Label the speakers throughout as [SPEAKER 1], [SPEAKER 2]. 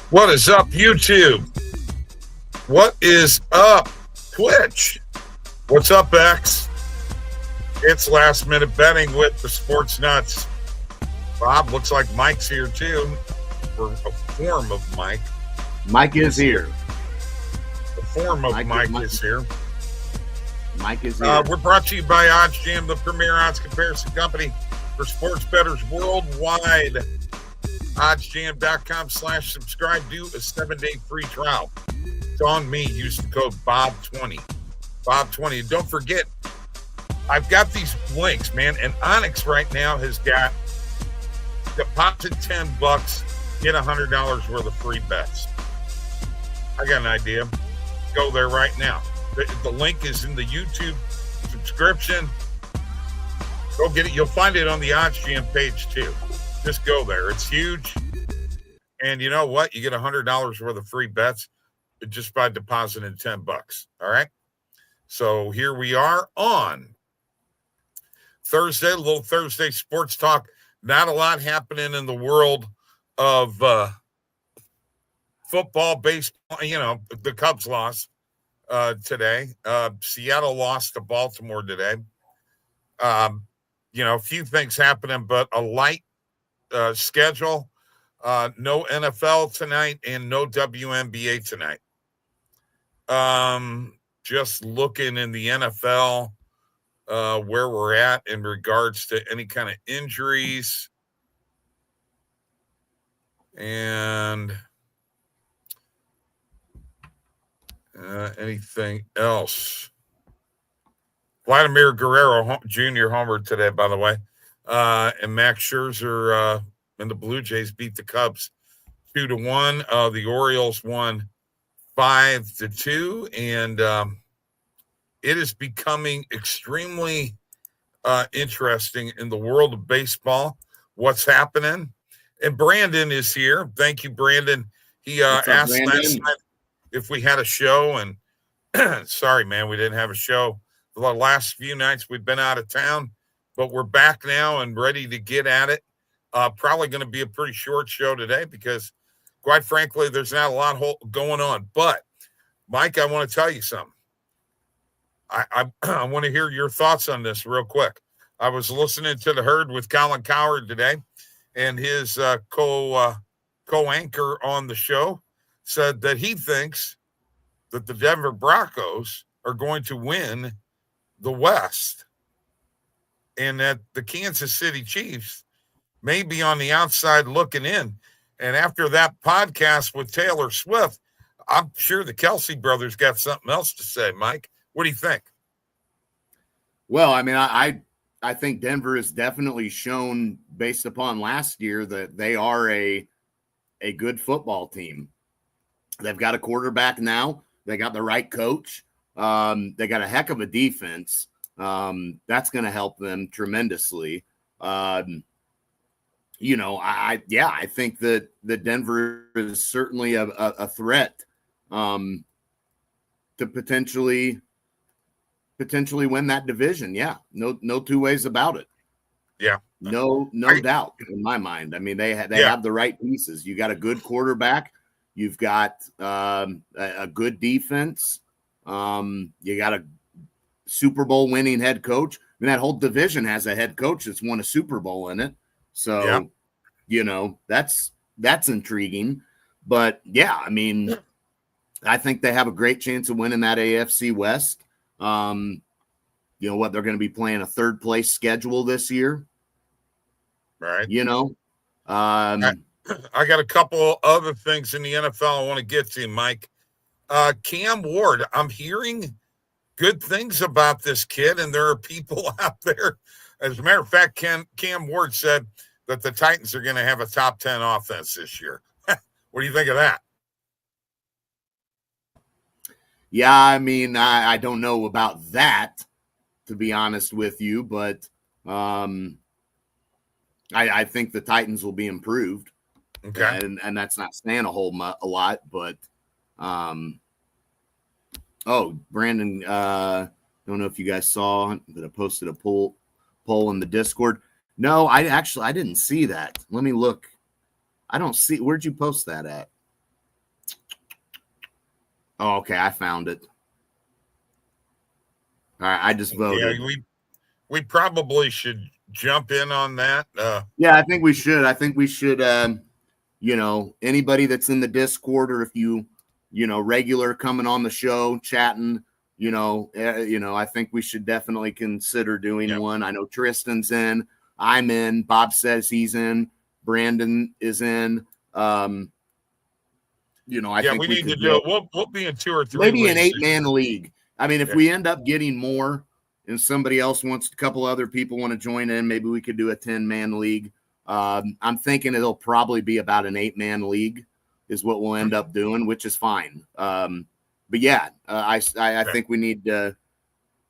[SPEAKER 1] What is up, YouTube? What is up, Twitch? What's up, X? It's last minute betting with the Sports Nuts. Bob, looks like Mike's here too, or a form of Mike.
[SPEAKER 2] Mike is here.
[SPEAKER 1] The form of Mike is here.
[SPEAKER 2] Mike is here.
[SPEAKER 1] We're brought to you by OddsJam, the premier odds comparison company for sports bettors worldwide. OddsJam.com/subscribe. Do a 7-day free trial. It's on me. Use the code BOB20. BOB20. And don't forget, I've got these links, man. And Onyx right now has got deposit $10, get $100 worth of free bets. I got an idea. Go there right now. The link is in the YouTube subscription. Go get it. You'll find it on the OddsJam page too. Just go there. It's huge. And you know what? You get $100 worth of free bets just by depositing $10. All right. So here we are on Thursday, a little Thursday sports talk. Not a lot happening in the world of football, baseball. You know, the Cubs lost today. Seattle lost to Baltimore today. You know, a few things happening, but a light schedule. No NFL tonight and no WNBA tonight. Just looking in the NFL where we're at in regards to any kind of injuries and anything else. Vladimir Guerrero Jr. homered today, by the way. And Max Scherzer and the Blue Jays beat the Cubs 2-1. The Orioles won 5-2. And it is becoming extremely interesting in the world of baseball, what's happening. And Brandon is here. Thank you, Brandon. He asked last night if we had a show. And sorry, man, we didn't have a show. The last few nights we've been out of town. But we're back now and ready to get at it. Probably going to be a pretty short show today because, quite frankly, there's not a lot going on. But, Mike, I want to tell you something. I want to hear your thoughts on this real quick. I was listening to The Herd with Colin Cowherd today, and his co-anchor on the show said that he thinks that the Denver Broncos are going to win the West. And that the Kansas City Chiefs may be on the outside looking in. And after that podcast with Taylor Swift, I'm sure the Kelsey brothers got something else to say. Mike, what do you think?
[SPEAKER 2] Well, I mean, I think Denver has definitely shown, based upon last year, that they are a good football team. They've got a quarterback now. They got the right coach. They got a heck of a defense. That's going to help them tremendously. You know, I think that Denver is certainly a threat to potentially win that division. Yeah, no two ways about it.
[SPEAKER 1] Yeah,
[SPEAKER 2] no doubt in my mind. I mean, they have the right pieces. You got a good quarterback. You've got a good defense. You got a Super Bowl winning head coach. I mean, that whole division has a head coach that's won a Super Bowl in it. So, you know, that's intriguing. But yeah, I mean, I think they have a great chance of winning that AFC West. You know what? They're going to be playing a third place schedule this year.
[SPEAKER 1] Right.
[SPEAKER 2] You know,
[SPEAKER 1] I got a couple other things in the NFL I want to get to, Mike. Cam Ward, I'm hearing good things about this kid, and there are people out there. As a matter of fact, Cam Ward said that the Titans are going to have a top 10 offense this year. What do you think of that?
[SPEAKER 2] Yeah, I mean, I don't know about that, to be honest with you, but I think the Titans will be improved.
[SPEAKER 1] Okay.
[SPEAKER 2] And that's not saying a lot, but Brandon, don't know if you guys saw that I posted a poll in the Discord. No, I didn't see that. Let me look. I don't see. Where'd you post that at? Oh, okay. I found it. All right. I just voted.
[SPEAKER 1] Yeah, we probably should jump in on that.
[SPEAKER 2] Yeah, I think we should. I think we should, anybody that's in the Discord, or if regular coming on the show, chatting, I think we should definitely consider doing one. I know Tristan's in, I'm in, Bob says he's in, Brandon is in. I think
[SPEAKER 1] we need to
[SPEAKER 2] do
[SPEAKER 1] it. We'll be in 2 or 3
[SPEAKER 2] maybe
[SPEAKER 1] weeks.
[SPEAKER 2] an 8-man league. I mean, if we end up getting more and somebody else wants, a couple other people want to join in, maybe we could do a 10-man league. I'm thinking it'll probably be about an 8-man league is what we'll end up doing, which is fine. But yeah, I think we need to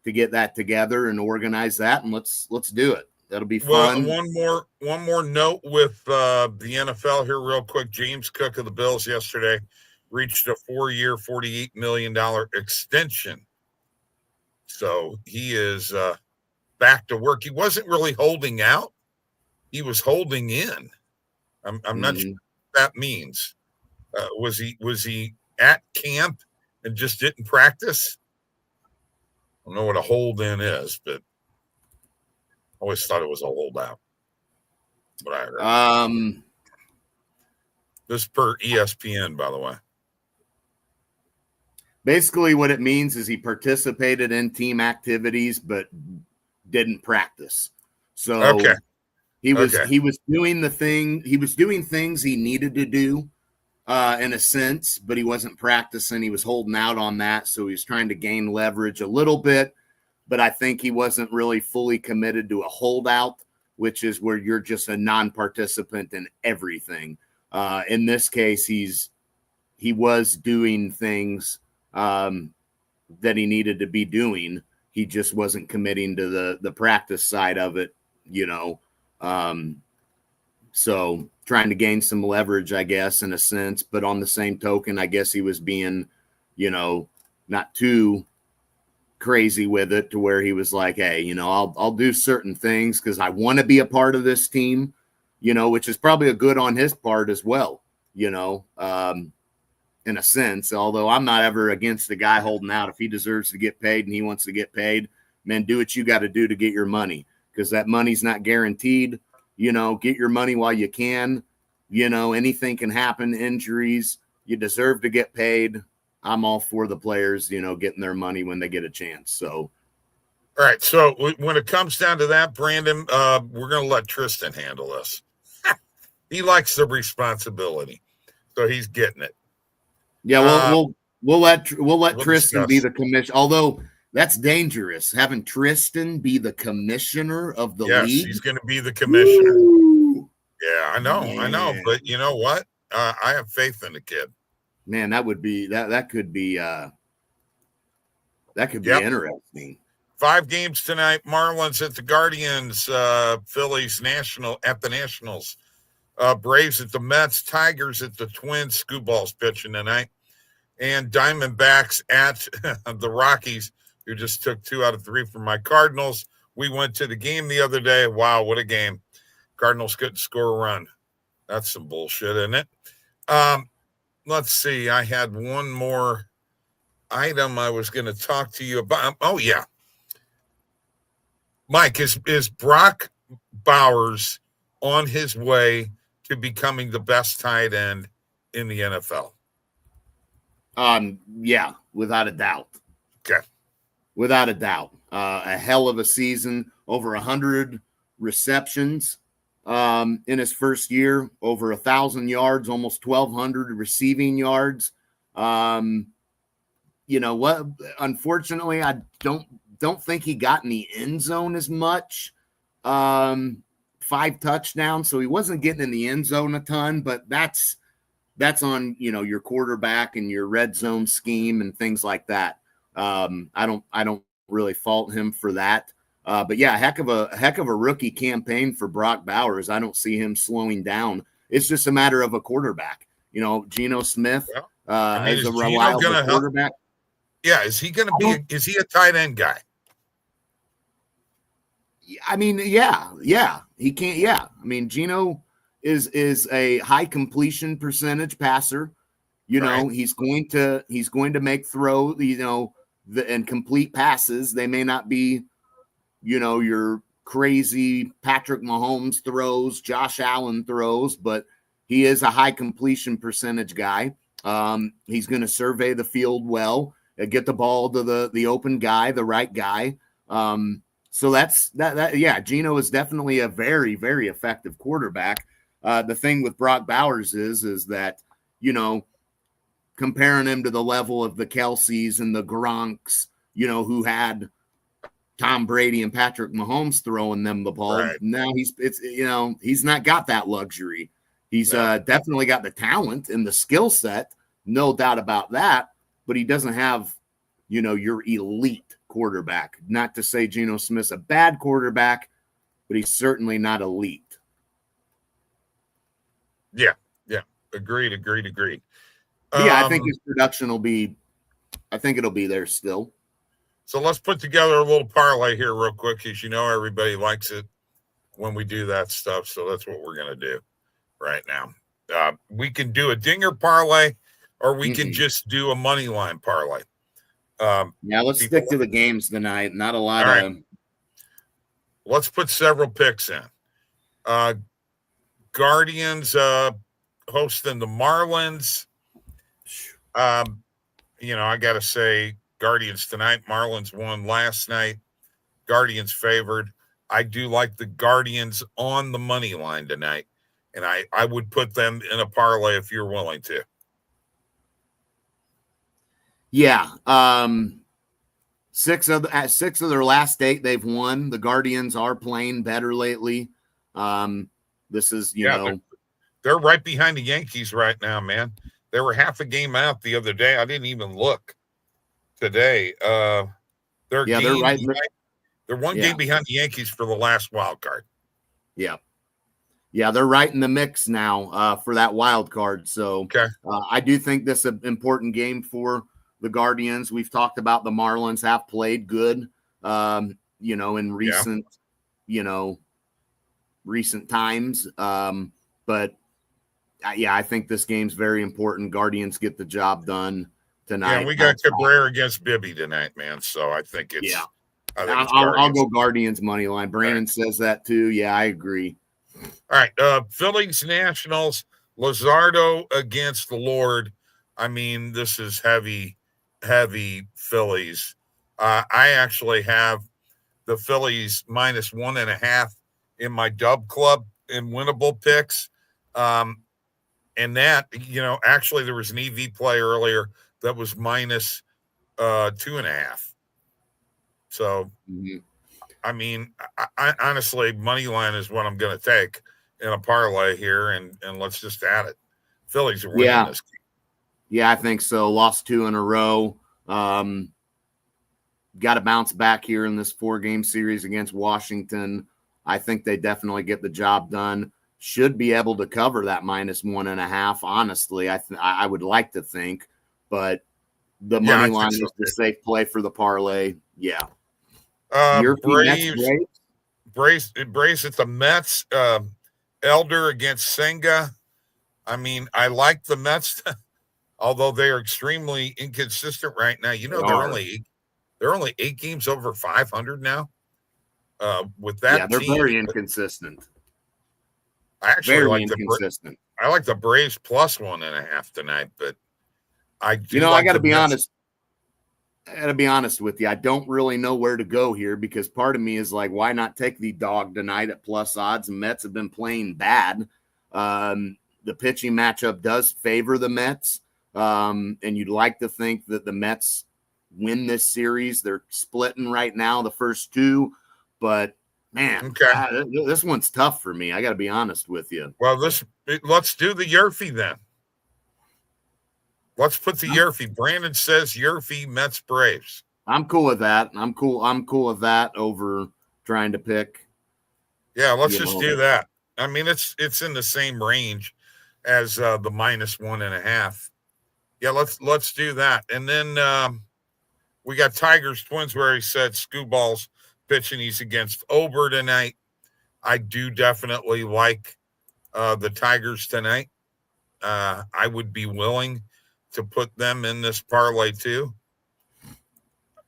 [SPEAKER 2] get that together and organize that, and let's do it. That'll be fun.
[SPEAKER 1] Well, one more note with the NFL here, real quick. James Cook of the Bills yesterday reached a 4-year, $48 million extension. So he is back to work. He wasn't really holding out; he was holding in. I'm not sure what that means. Was he at camp and just didn't practice? I don't know what a hold in is, but I always thought it was a holdout. But I heard. This per ESPN, by the way.
[SPEAKER 2] Basically, what it means is he participated in team activities but didn't practice. So he was doing the thing. He was doing things he needed to do in a sense, but he wasn't practicing. He was holding out on that, so he was trying to gain leverage a little bit. But I think he wasn't really fully committed to a holdout, which is where you're just a non-participant in everything. In this case, he was doing things that he needed to be doing. He just wasn't committing to the practice side of it, so trying to gain some leverage, I guess, in a sense. But on the same token, I guess he was being, not too crazy with it to where he was like, hey, I'll do certain things because I want to be a part of this team, which is probably a good on his part as well, in a sense, although I'm not ever against the guy holding out. If he deserves to get paid and he wants to get paid, man, do what you got to do to get your money, because that money's not guaranteed. Get your money while you can. Anything can happen, injuries. You deserve to get paid. I'm all for the players, getting their money when they get a chance. So,
[SPEAKER 1] all right. So when it comes down to that, Brandon, we're going to let Tristan handle this. He likes the responsibility, so he's getting it.
[SPEAKER 2] Yeah, we'll let Tristan be the commissioner. Although that's dangerous, having Tristan be the commissioner of the league.
[SPEAKER 1] Yes, he's going to be the commissioner.
[SPEAKER 2] Woo!
[SPEAKER 1] Yeah, I know. But you know what? I have faith in the kid.
[SPEAKER 2] Man, that would be that could be interesting.
[SPEAKER 1] 5 games tonight. Marlins at the Guardians, Phillies at the Nationals, Braves at the Mets, Tigers at the Twins. Screwball's pitching tonight, and Diamondbacks at the Rockies, who just took 2 out of 3 from my Cardinals. We went to the game the other day. Wow, what a game! Cardinals couldn't score a run. That's some bullshit, isn't it? Let's see. I had one more item I was going to talk to you about. Oh, yeah. Mike, is Brock Bowers on his way to becoming the best tight end in the NFL?
[SPEAKER 2] Yeah, without a doubt.
[SPEAKER 1] Okay.
[SPEAKER 2] Without a doubt. A hell of a season, over 100 receptions. In his first year, over 1,000 yards, almost 1,200 receiving yards. You know what? Unfortunately, I don't think he got in the end zone as much. 5 touchdowns, so he wasn't getting in the end zone a ton. But that's on your quarterback and your red zone scheme and things like that. I don't really fault him for that. But yeah, heck of a rookie campaign for Brock Bowers. I don't see him slowing down. It's just a matter of a quarterback. Geno Smith is a reliable quarterback.
[SPEAKER 1] Yeah, is he going to be? Is he a tight end guy?
[SPEAKER 2] I mean, yeah, he can't. Yeah, I mean, Geno is a high completion percentage passer. You know, he's going to make throws, you know, and complete passes. They may not be, you know, your crazy Patrick Mahomes throws, Josh Allen throws, but he is a high completion percentage guy. He's going to survey the field well, get the ball to the open guy, the right guy. So that's that. Yeah, Geno is definitely a very, very effective quarterback. The thing with Brock Bowers is that, you know, comparing him to the level of the Kelseys and the Gronks, you know, who had Tom Brady and Patrick Mahomes throwing them the ball.
[SPEAKER 1] Right.
[SPEAKER 2] Now he's not got that luxury. He's definitely got the talent and the skill set, no doubt about that, but he doesn't have, you know, your elite quarterback. Not to say Geno Smith's a bad quarterback, but he's certainly not elite.
[SPEAKER 1] Yeah. Agreed.
[SPEAKER 2] Yeah, I think his production it'll be there still.
[SPEAKER 1] So let's put together a little parlay here real quick, because you know everybody likes it when we do that stuff. So that's what we're going to do right now. We can do a dinger parlay, or we can just do a money line parlay.
[SPEAKER 2] Yeah, let's stick to the games tonight. Not a lot
[SPEAKER 1] of.
[SPEAKER 2] Right.
[SPEAKER 1] Let's put several picks in. Guardians hosting the Marlins. You know, I got to say, Guardians tonight. Marlins won last night. Guardians favored. I do like the Guardians on the money line tonight, and I would put them in a parlay if you're willing to.
[SPEAKER 2] Yeah. 6 of their last 8 they've won. The Guardians are playing better lately. This is, you know,
[SPEAKER 1] they're right behind the Yankees right now, man. They were half a game out the other day. I didn't even look today. They're right. They're one game behind the Yankees for the last wild card.
[SPEAKER 2] Yeah. Yeah, they're right in the mix now for that wild card. So I do think this is an important game for the Guardians. We've talked about the Marlins have played good, you know, in recent times. But I think this game's very important. Guardians get the job done tonight.
[SPEAKER 1] Yeah, we got Cabrera against Bibby tonight, man. So I think it's
[SPEAKER 2] I'll go Guardians money line. Brandon says that too. Yeah, I agree.
[SPEAKER 1] All right. Phillies Nationals, Luzardo against the Lord. I mean, this is heavy Phillies. I actually have the Phillies minus 1.5 in my dub club in winnable picks. And that, you know, actually there was an EV play earlier that was minus 2.5. So, I mean, I honestly, money line is what I'm going to take in a parlay here, and let's just add it. Phillies are winning this game.
[SPEAKER 2] Yeah, I think so. Lost 2 in a row. Got to bounce back here in this 4-game series against Washington. I think they definitely get the job done. Should be able to cover that minus 1.5. Honestly, I would like to think, but the money line is the safe play for the parlay. Yeah.
[SPEAKER 1] Brace at the Mets. Elder against Senga. I mean, I like the Mets, although they are extremely inconsistent right now. You know, they're only 8 games over 500 now. With that,
[SPEAKER 2] they're very inconsistent.
[SPEAKER 1] I actually like I like the Braves plus 1.5 tonight, but I do. You know,
[SPEAKER 2] I got to be honest. I got to be honest with you. I don't really know where to go here, because part of me is like, why not take the dog tonight at plus odds? And Mets have been playing bad. The pitching matchup does favor the Mets, and you'd like to think that the Mets win this series. They're splitting right now, the first 2, but man, this one's tough for me. I got to be honest with you.
[SPEAKER 1] Well, let's do the Yerfie then. Let's put the Yerfie. Brandon says Yerfie, Mets, Braves.
[SPEAKER 2] I'm cool with that. I'm cool with that over trying to pick.
[SPEAKER 1] Yeah, let's just do that. I mean, it's in the same range as the minus 1.5. Yeah, let's do that. And then we got Tigers Twins, where he said Screwball's pitching. He's against Ober tonight. I do definitely like the Tigers tonight. I would be willing to put them in this parlay too.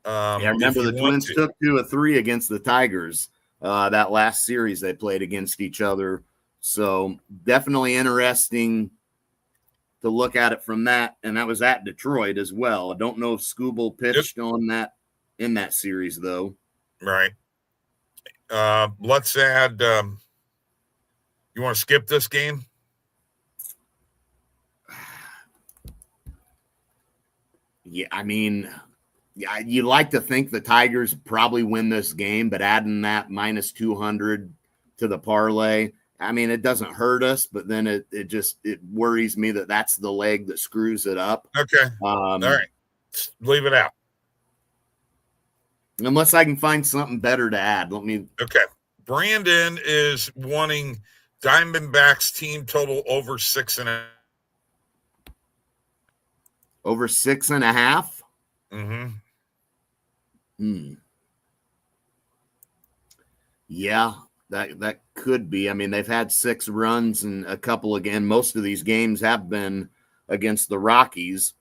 [SPEAKER 2] Yeah, I remember the Twins took 2 of 3 against the Tigers that last series they played against each other. So definitely interesting to look at it from that. And that was at Detroit as well. I don't know if Skubal pitched on that in that series, though.
[SPEAKER 1] Right. Let's add you want to skip this game?
[SPEAKER 2] Yeah, I mean, yeah, you like to think the Tigers probably win this game, but adding that minus 200 to the parlay, I mean, it doesn't hurt us, but then it worries me that that's the leg that screws it up.
[SPEAKER 1] Okay. All right. Leave it out.
[SPEAKER 2] Unless I can find something better to add.
[SPEAKER 1] Okay. Brandon is wanting Diamondbacks team total over 6.5.
[SPEAKER 2] Over 6.5?
[SPEAKER 1] Mm-hmm.
[SPEAKER 2] Yeah, that could be. I mean, they've had 6 runs and a couple again. Most of these games have been against the Rockies.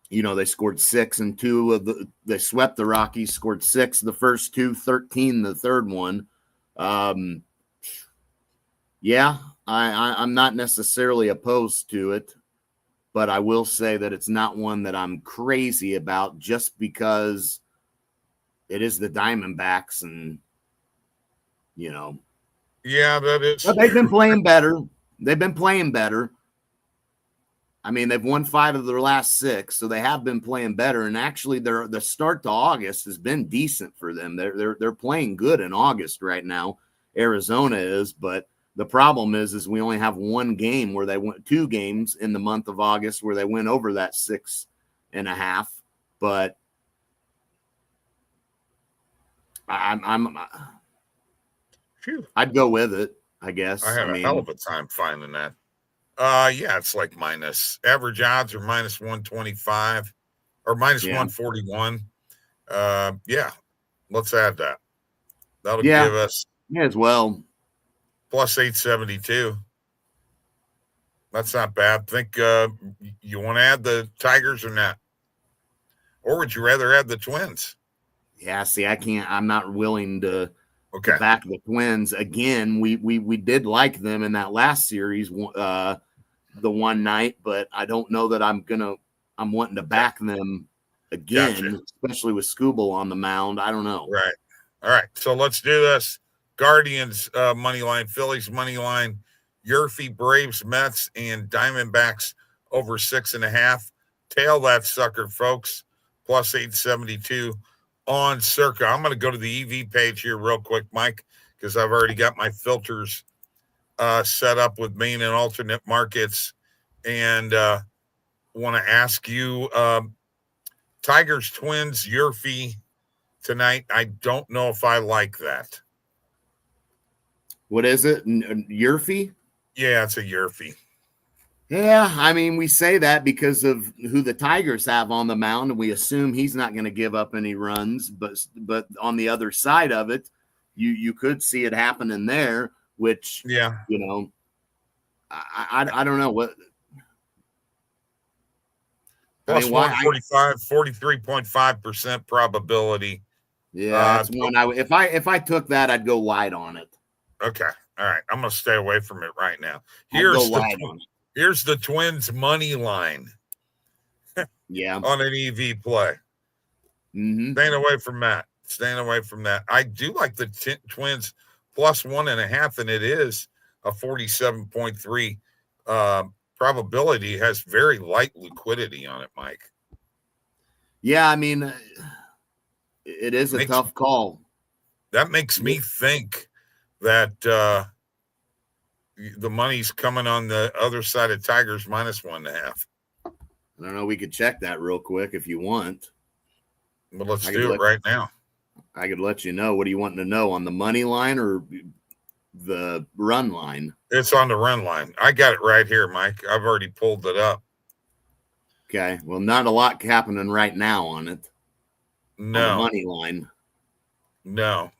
[SPEAKER 2] You know, they scored 6 and 2 of they swept the Rockies, scored 6 the first 2, 13 the third one. Yeah, I'm not necessarily opposed to it, but I will say that it's not one that I'm crazy about just because it is the Diamondbacks and, you know.
[SPEAKER 1] Yeah, that is.
[SPEAKER 2] But they've been playing better. I mean, they've won 5 of their last 6, so they have been playing better. And actually, the start to August has been decent for them. They're playing good in August right now. Arizona is, but the problem is we only have 1 game where they went 2 games in the month of August where they went over that 6.5. But I'd go with it, I guess.
[SPEAKER 1] I had a hell of a time finding that. Yeah, it's like average odds are minus 125 or minus 141. Yeah, let's add that. That'll give us
[SPEAKER 2] as well
[SPEAKER 1] plus 872. That's not bad. Think you want to add the Tigers or not? Or would you rather add the Twins?
[SPEAKER 2] Yeah, see, I can't. I'm not willing to back the Twins again. We did like them in that last series, the one night, but I don't know that I'm wanting to back them again, especially with Skubal on the mound. I don't know.
[SPEAKER 1] Right. All right. So let's do this. Guardians money line, Phillies money line, Yurfie, Braves, Mets, and Diamondbacks over 6.5. Tail that sucker, folks. Plus 872 on Circa. I'm going to go to the EV page here real quick, Mike, because I've already got my filters set up with main and alternate markets, and want to ask you, Tigers, Twins, Yurfie tonight. I don't know if I like that.
[SPEAKER 2] What is it? Yurfie?
[SPEAKER 1] Yeah, it's a Yurfie.
[SPEAKER 2] Yeah, I mean, we say that because of who the Tigers have on the mound, and we assume he's not going to give up any runs. But on the other side of it, you could see it happening there, which, you know, I don't know what.
[SPEAKER 1] Plus 145, 43.5% probability.
[SPEAKER 2] Yeah, that's one. If I took that, I'd go light on it.
[SPEAKER 1] Okay, all right. I'm going to stay away from it right now. Here's the Twins money line.
[SPEAKER 2] Yeah,
[SPEAKER 1] on an EV play.
[SPEAKER 2] Mm-hmm.
[SPEAKER 1] Staying away from that. I do like the Twins plus 1.5, and it is a 47.3 probability. Has very light liquidity on it, Mike.
[SPEAKER 2] Yeah, I mean, it is a tough call.
[SPEAKER 1] That makes me think that the money's coming on the other side of Tigers minus 1.5.
[SPEAKER 2] I don't know. We could check that real quick if you want.
[SPEAKER 1] But let's do it right now.
[SPEAKER 2] I could let you know. What are you wanting to know, on the money line or the run line?
[SPEAKER 1] It's on the run line. I got it right here, Mike. I've already pulled it up.
[SPEAKER 2] Okay. Well, not a lot happening right now on it.
[SPEAKER 1] No.
[SPEAKER 2] On the money line.
[SPEAKER 1] No.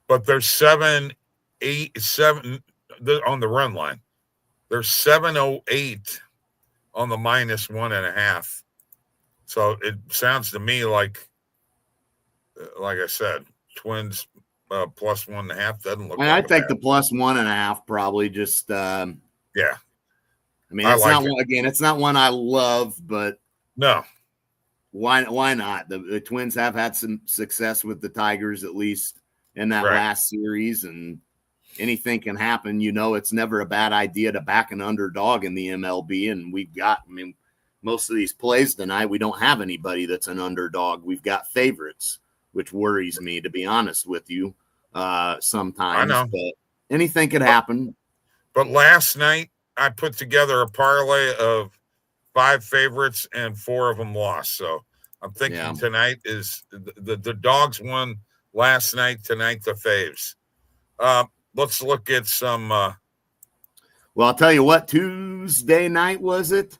[SPEAKER 1] But there's 7 on the run line. There's 708 on the -1.5. So it sounds to me like I said, Twins +1.5 doesn't look.
[SPEAKER 2] And
[SPEAKER 1] like
[SPEAKER 2] I think the +1.5 probably just.
[SPEAKER 1] Yeah.
[SPEAKER 2] I mean, it's not again. It's not one I love, but
[SPEAKER 1] no.
[SPEAKER 2] Why not? The Twins have had some success with the Tigers, at least in that last series, and anything can happen. It's never a bad idea to back an underdog in the MLB, and we've got. I mean, most of these plays tonight, we don't have anybody that's an underdog. We've got favorites, which worries me, to be honest with you. Sometimes,
[SPEAKER 1] I know,
[SPEAKER 2] but anything could happen.
[SPEAKER 1] But last night, I put together a parlay of 5 favorites and 4 of them lost. So I'm thinking tonight is the dogs won last night. Tonight, the faves. Let's look at some.
[SPEAKER 2] Well, I'll tell you what. Tuesday night was it?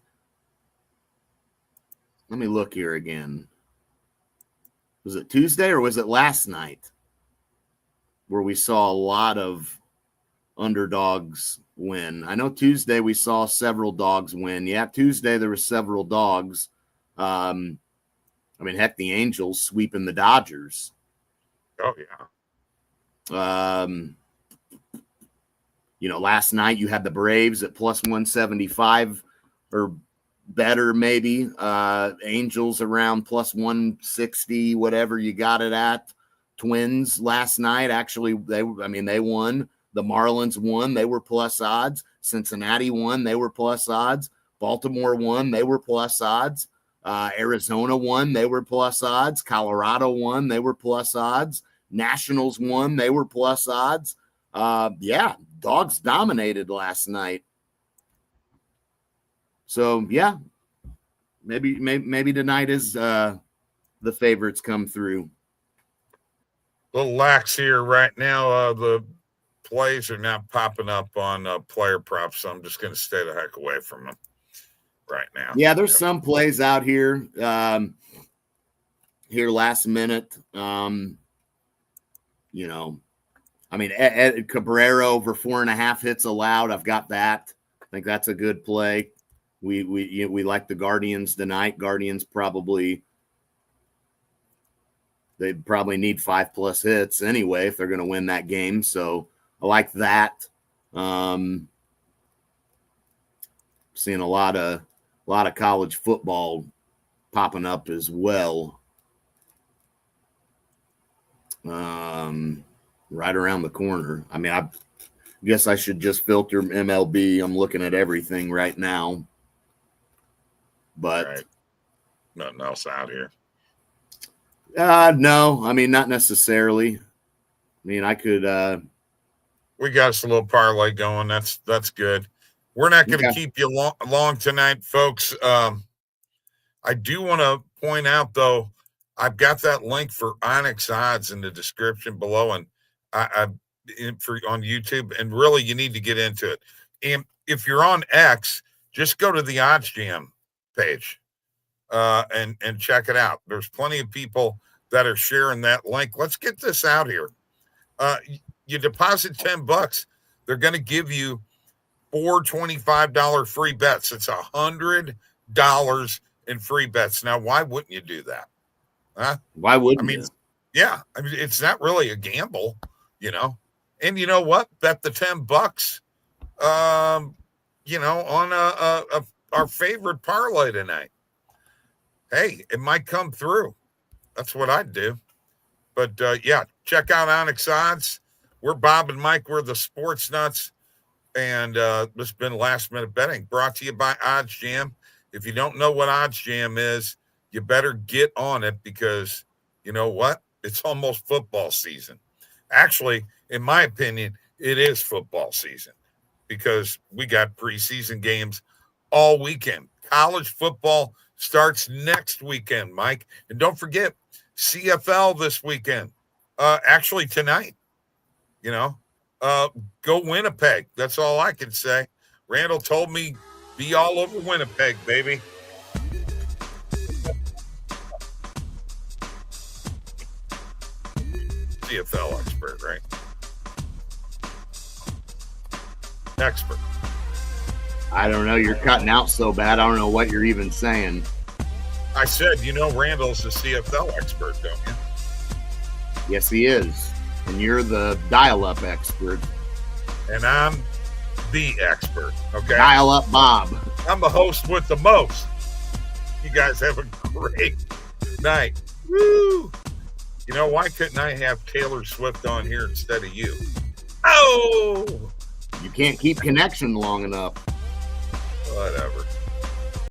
[SPEAKER 2] Let me look here again. Was it Tuesday or was it last night where we saw a lot of underdogs win? I know Tuesday we saw several dogs win. Yeah, Tuesday there were several dogs. I mean, heck, the Angels sweeping the Dodgers.
[SPEAKER 1] Oh, yeah.
[SPEAKER 2] Last night you had the Braves at +175 or better, maybe. Angels around +160, whatever you got it at. Twins last night, actually, they won. The Marlins won. They were plus odds. Cincinnati won. They were plus odds. Baltimore won. They were plus odds. Arizona won. They were plus odds. Colorado won. They were plus odds. Nationals won. They were plus odds. Dogs dominated last night. So, yeah, maybe tonight is the favorites come through.
[SPEAKER 1] A little lax here right now. The plays are not popping up on player props, so I'm just going to stay the heck away from them right now.
[SPEAKER 2] Yeah, there's some plays out here last minute. Ed Cabrera over 4.5 hits allowed. I've got that. I think that's a good play. We like the Guardians tonight. Guardians they'd probably need 5+ hits anyway if they're going to win that game. So I like that. Seeing a lot of college football popping up as well. Right around the corner. I mean, I guess I should just filter MLB. I'm looking at everything right now. But
[SPEAKER 1] nothing else out here.
[SPEAKER 2] No, I mean, not necessarily. I mean, I could.
[SPEAKER 1] We got us a little parlay going. That's good. We're not going to keep you long tonight, folks. I do want to point out, though, I've got that link for Onyx Odds in the description below, and on YouTube. And really, you need to get into it. And if you're on X, just go to the OddsJam page and check it out. There's plenty of people that are sharing that link. Let's get this out here. You deposit $10, they're going to give you 4 $25 free bets. It's $100 in free bets. Now, why wouldn't you do that? Huh?
[SPEAKER 2] Why wouldn't you?
[SPEAKER 1] Yeah, I mean, it's not really a gamble, And you know what? Bet the $10, on our favorite parlay tonight. Hey, it might come through. That's what I'd do. But, check out Onyx Odds. We're Bob and Mike. We're the Sports Nuts. And this has been Last Minute Betting, brought to you by OddsJam. If you don't know what OddsJam is, you better get on it because you know what? It's almost football season. Actually, in my opinion, it is football season because we got preseason games all weekend. College football starts next weekend, Mike. And don't forget, CFL this weekend. Actually, tonight. Go Winnipeg. That's all I can say. Randall told me be all over Winnipeg, baby. CFL expert, right? Expert.
[SPEAKER 2] I don't know. You're cutting out so bad. I don't know what you're even saying.
[SPEAKER 1] I said, Randall's a CFL expert, don't you?
[SPEAKER 2] Yes, he is. And you're the dial-up expert.
[SPEAKER 1] And I'm the expert, okay?
[SPEAKER 2] Dial-up Bob.
[SPEAKER 1] I'm the host with the most. You guys have a great night. Woo! Why couldn't I have Taylor Swift on here instead of you? Oh!
[SPEAKER 2] You can't keep connection long enough.
[SPEAKER 1] Whatever.